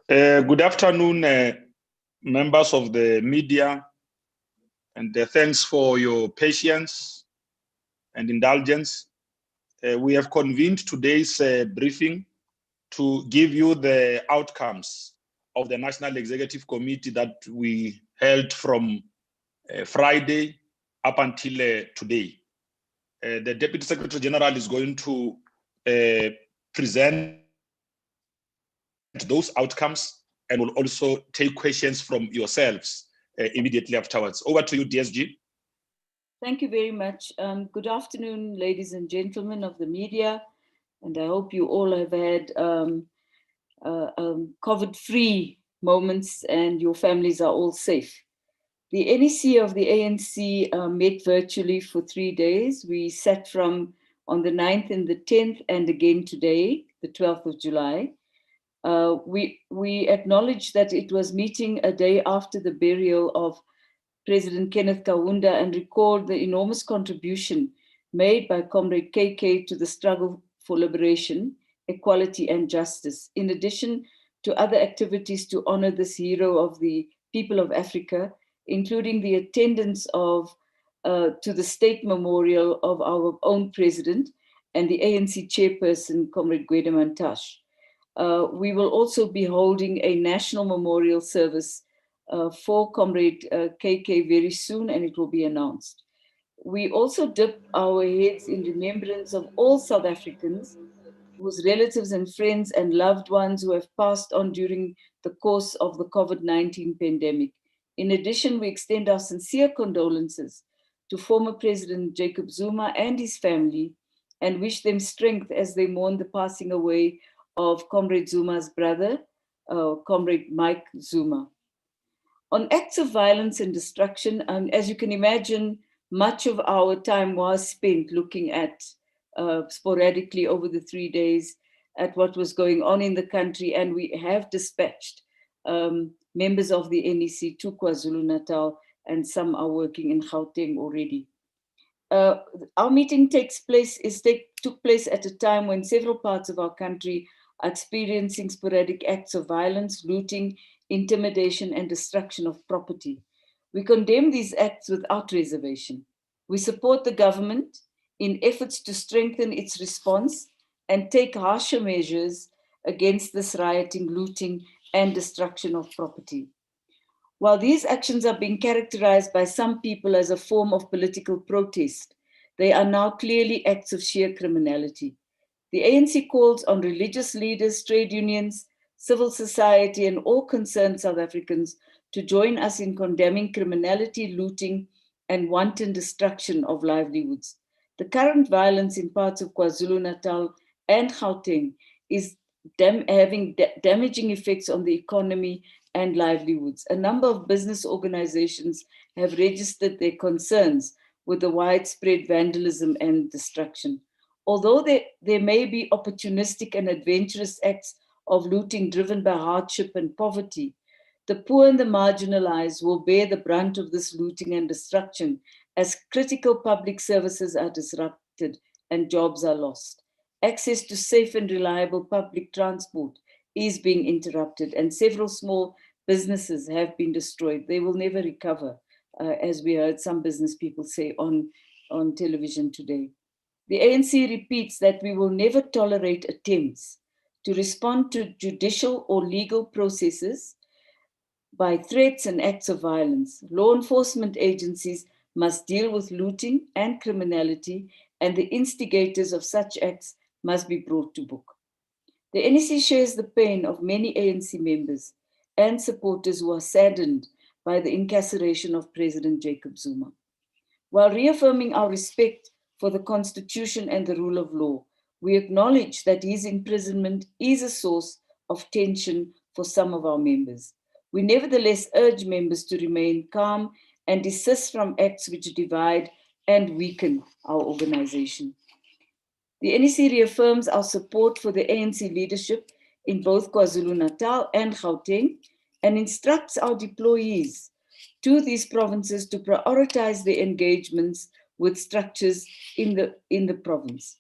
Good afternoon, members of the media, and thanks for your patience and indulgence. We have convened today's briefing to give you the outcomes of the National Executive Committee that we held from Friday up until today. The Deputy Secretary General is going to present those outcomes and will also take questions from yourselves immediately afterwards. Over to you, DSG. Thank you very much. Good afternoon, ladies and gentlemen of the media, and I hope you all have had COVID-free moments and your families are all safe. The NEC of the ANC met virtually for 3 days. We sat from on the 9th and the 10th and again today, the 12th of July. We acknowledge that it was meeting a day after the burial of President Kenneth Kaunda and recalled the enormous contribution made by Comrade KK to the struggle for liberation, equality and justice, in addition to other activities to honor this hero of the people of Africa, including the attendance of to the state memorial of our own president and the ANC chairperson, Comrade Gwede Mantashe. We will also be holding a national memorial service for Comrade KK very soon, and it will be announced. We also dip our heads in remembrance of all South Africans whose relatives and friends and loved ones who have passed on during the course of the COVID-19 pandemic. In addition, we extend our sincere condolences to former President Jacob Zuma and his family and wish them strength as they mourn the passing away of Comrade Zuma's brother, Comrade Mike Zuma. On acts of violence and destruction, as you can imagine, much of our time was spent looking at sporadically over the 3 days at what was going on in the country, and we have dispatched members of the NEC to KwaZulu-Natal, and some are working in Gauteng already. Our meeting took place at a time when several parts of our country are experiencing sporadic acts of violence, looting, intimidation, and destruction of property. We condemn these acts without reservation. We support the government in efforts to strengthen its response and take harsher measures against this rioting, looting, and destruction of property. While these actions are being characterized by some people as a form of political protest, they are now clearly acts of sheer criminality. The ANC calls on religious leaders, trade unions, civil society, and all concerned South Africans to join us in condemning criminality, looting, and wanton destruction of livelihoods. The current violence in parts of KwaZulu-Natal and Gauteng is having damaging effects on the economy and livelihoods. A number of business organizations have registered their concerns with the widespread vandalism and destruction. Although there may be opportunistic and adventurous acts of looting driven by hardship and poverty, the poor and the marginalized will bear the brunt of this looting and destruction as critical public services are disrupted and jobs are lost. Access to safe and reliable public transport is being interrupted, and several small businesses have been destroyed. They will never recover, as we heard some business people say on television today. The ANC repeats that we will never tolerate attempts to respond to judicial or legal processes by threats and acts of violence. Law enforcement agencies must deal with looting and criminality, and the instigators of such acts must be brought to book. The NEC shares the pain of many ANC members and supporters who are saddened by the incarceration of President Jacob Zuma. While reaffirming our respect for the Constitution and the rule of law, we acknowledge that his imprisonment is a source of tension for some of our members. We nevertheless urge members to remain calm and desist from acts which divide and weaken our organization. The NEC reaffirms our support for the ANC leadership in both KwaZulu-Natal and Gauteng and instructs our deployees to these provinces to prioritize their engagements with structures in the province.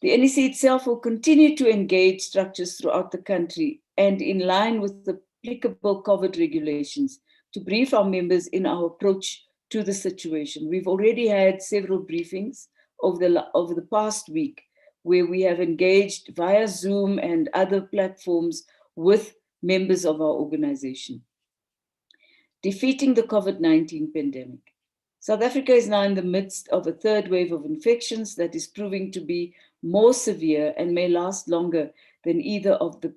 The NEC itself will continue to engage structures throughout the country and in line with the applicable COVID regulations to brief our members in our approach to the situation. We've already had several briefings over the past week where we have engaged via Zoom and other platforms with members of our organization. Defeating the COVID-19 pandemic. South Africa is now in the midst of a third wave of infections that is proving to be more severe and may last longer than either of the